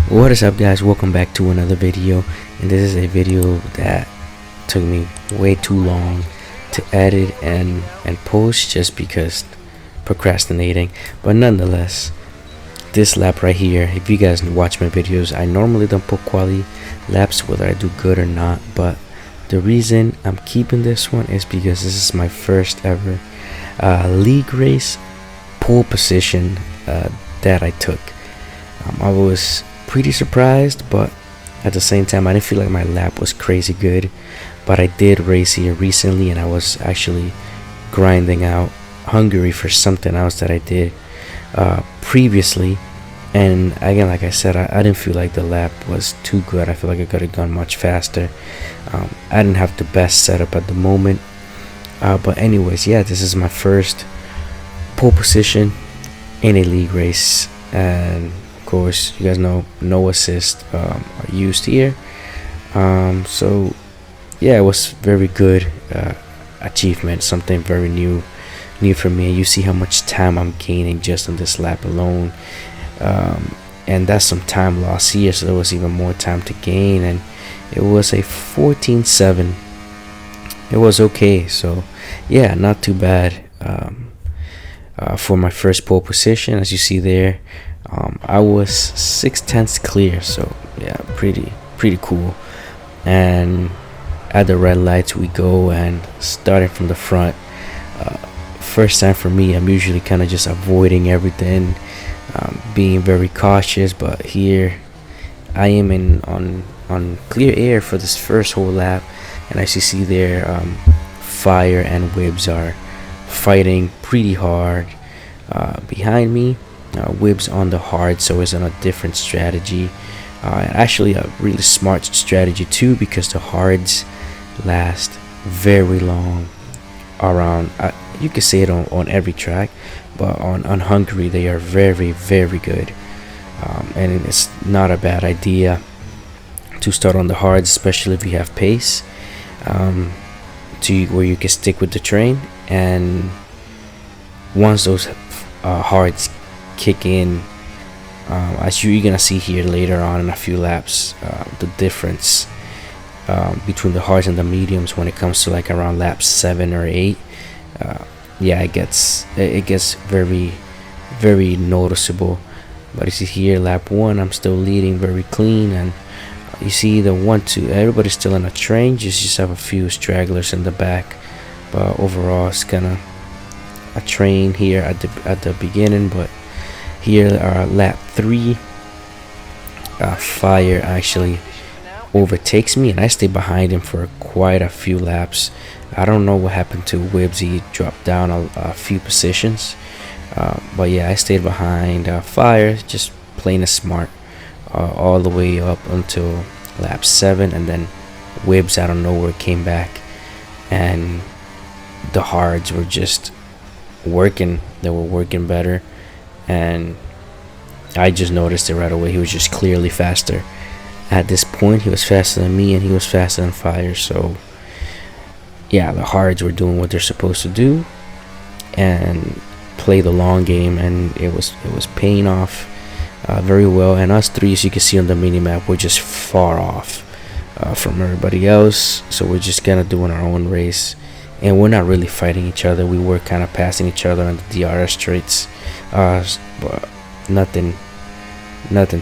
What is up, guys? Welcome back to another video, and this is a video that took me way too long to edit and post just because procrastinating. But nonetheless, this lap right here, if you guys watch my videos, I normally don't put quality laps whether I do good or not, but the reason I'm keeping this one is because this is my first ever league race pole position that I took. I was pretty surprised, but at the same time I didn't feel like my lap was crazy good. But I did race here recently, and I was actually grinding out Hungary for something else that I did previously, and again, like I said, I didn't feel like the lap was too good. I feel like I could have gone much faster. I didn't have the best setup at the moment, but anyways, yeah, this is my first pole position in a league race, and of course you guys know no assist are used here. So yeah, it was very good achievement, something very new for me. You see how much time I'm gaining just on this lap alone, and that's some time lost here, so there was even more time to gain, and it was a 14.7. It was okay, so yeah, not too bad for my first pole position. As you see there, I was 6/10 clear, so yeah, pretty cool. And at the red lights we go, and starting from the front, first time for me, I'm usually kind of just avoiding everything, being very cautious, but here I am on clear air for this first whole lap, and as you see there, Fire and Wibbs are fighting pretty hard behind me. Wibbs on the hard, so it's on a different strategy, actually a really smart strategy too, because the hards last very long around, you could say it on every track, but on Hungary they are very good, and it's not a bad idea to start on the hards, especially if you have pace, to where you can stick with the train. And once those hards kick in, as you're gonna see here later on in a few laps, the difference between the hards and the mediums when it comes to like around lap 7 or 8, yeah, it gets very noticeable. But you see here, lap 1, I'm still leading very clean, and you see the 1-2, everybody's still in a train, just have a few stragglers in the back, but overall it's kind of a train here at the beginning. But here, lap 3, Fire actually overtakes me, and I stay behind him for quite a few laps. I don't know what happened to Wibbs. He dropped down a few positions, but yeah, I stayed behind Fire, just plain as smart, all the way up until lap 7, and then Wibbs out of nowhere came back, and the hards were just working. They were working better, and I just noticed it right away. He was just clearly faster. At this point, he was faster than me, and he was faster than Fire. So yeah, the hards were doing what they're supposed to do and play the long game, and it was paying off very well. And us three, as you can see on the mini map, we're just far off from everybody else, so we're just kind of doing our own race, and we're not really fighting each other. We were kind of passing each other on the DRS straights, but nothing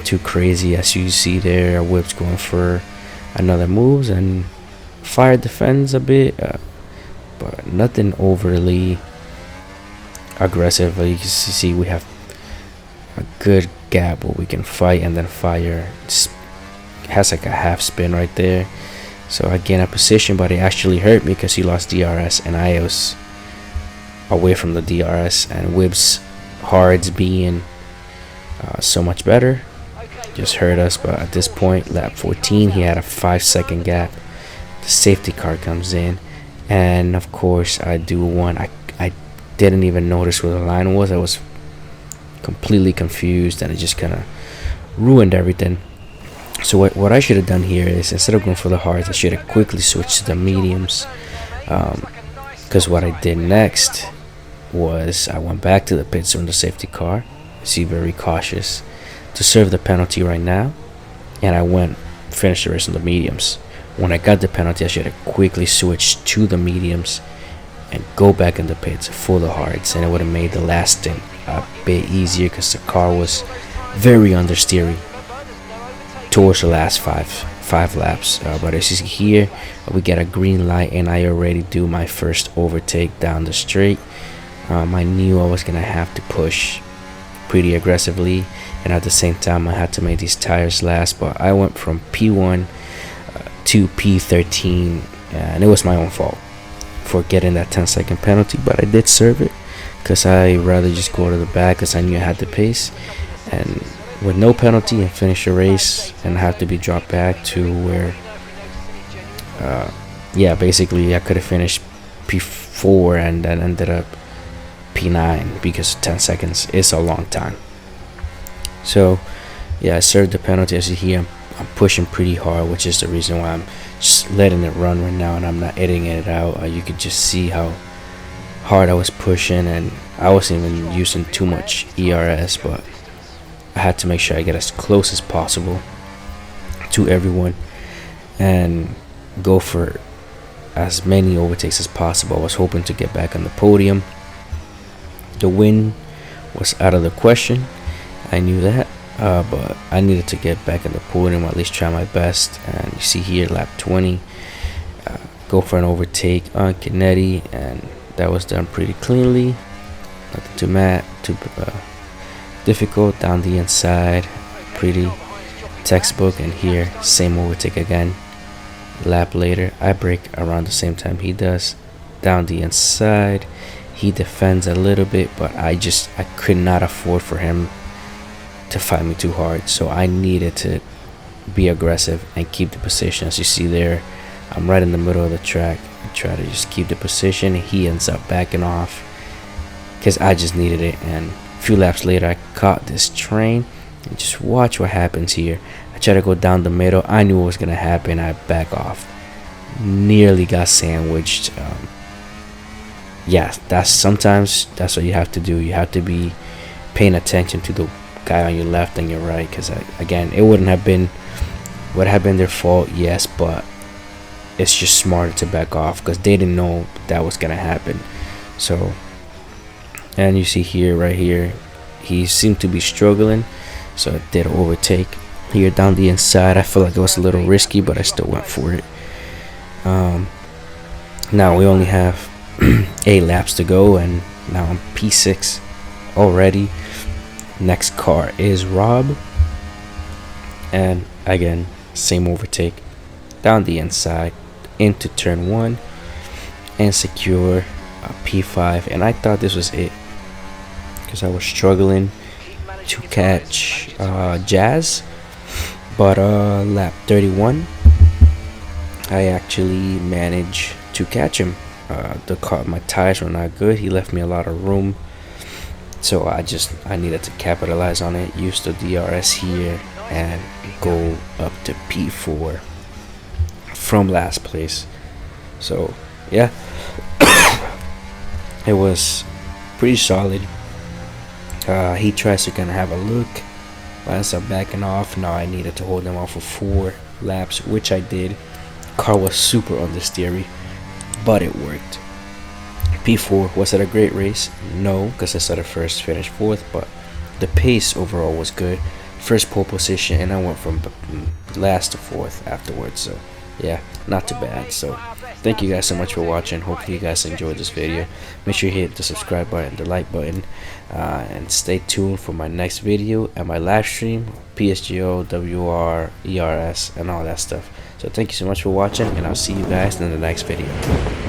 too crazy. As you see there, Wibbs going for another moves, and Fire defends a bit, but nothing overly aggressive. You can see we have a good gap where we can fight, and then Fire has like a half spin right there, so I gain a position, but it actually hurt me because he lost DRS and I was away from the DRS, and Wibbs hards being so much better just hurt us. But at this point, lap 14, he had a 5-second gap. The safety car comes in, and of course I do one. I didn't even notice where the line was. I was completely confused, and it just kind of ruined everything. So what I should have done here is, instead of going for the hards, I should have quickly switched to the mediums, because what I did next was I went back to the pits on the safety car. See, very cautious to serve the penalty right now, and I finished the race on the mediums. When I got the penalty, I should have quickly switched to the mediums and go back in the pits for the hards, and it would have made the last stint a bit easier because the car was very understeery towards the last five laps. But as you see here, we get a green light, and I already do my first overtake down the straight. I knew I was gonna have to push pretty aggressively, and at the same time I had to make these tires last, but I went from P1 to P13, and it was my own fault for getting that 10-second penalty, but I did serve it because I rather just go to the back because I knew I had the pace, and with no penalty and finish the race and have to be dropped back to where yeah, basically I could have finished P4 and then ended up P9 because 10 seconds is a long time. So yeah, I served the penalty. As you hear, I'm pushing pretty hard, which is the reason why I'm just letting it run right now and I'm not editing it out. You could just see how hard I was pushing, and I wasn't even using too much ERS, but I had to make sure I get as close as possible to everyone and go for as many overtakes as possible. I was hoping to get back on the podium. The win was out of the question, I knew that, but I needed to get back on the podium, or at least try my best. And you see here, lap 20, go for an overtake on Kennedy, and that was done pretty cleanly. Nothing too difficult. Down the inside, pretty textbook. And here, same overtake again. Lap later, I brake around the same time he does. Down the inside, he defends a little bit, but I could not afford for him to fight me too hard, so I needed to be aggressive and keep the position. As you see there, I'm right in the middle of the track. I try to just keep the position. He ends up backing off because I just needed it, and a few laps later I caught this train, and just watch what happens here. I try to go down the middle. I knew what was gonna happen. I back off, nearly got sandwiched. Yeah, sometimes that's what you have to do. You have to be paying attention to the guy on your left and your right, because again, it would have been their fault, yes, but it's just smarter to back off because they didn't know that was gonna happen. So, and you see here, right here, he seemed to be struggling, so I did overtake here down the inside. I feel like it was a little risky, but I still went for it. Now we only have 8 laps to go, and now I'm P6 already. Next car is Rob, and again, same overtake down the inside into turn 1 and secure a P5. And I thought this was it because I was struggling to catch Jazz, but lap 31 I actually managed to catch him. My tires were not good. He left me a lot of room, so I needed to capitalize on it, use the DRS here, and go up to P4 from last place. So yeah, it was pretty solid. He tries to kind of have a look, but as I'm backing off, now I needed to hold him off for 4 laps, which I did. Car was super understeery, but it worked. P4, was it a great race? No, because I started first, finished 4th, but the pace overall was good. First pole position, and I went from last to 4th afterwards, so yeah, not too bad. So thank you guys so much for watching. Hopefully you guys enjoyed this video. Make sure you hit the subscribe button, the like button, and stay tuned for my next video and my live stream, PSGO, WR, ERS, and all that stuff. So thank you so much for watching, and I'll see you guys in the next video.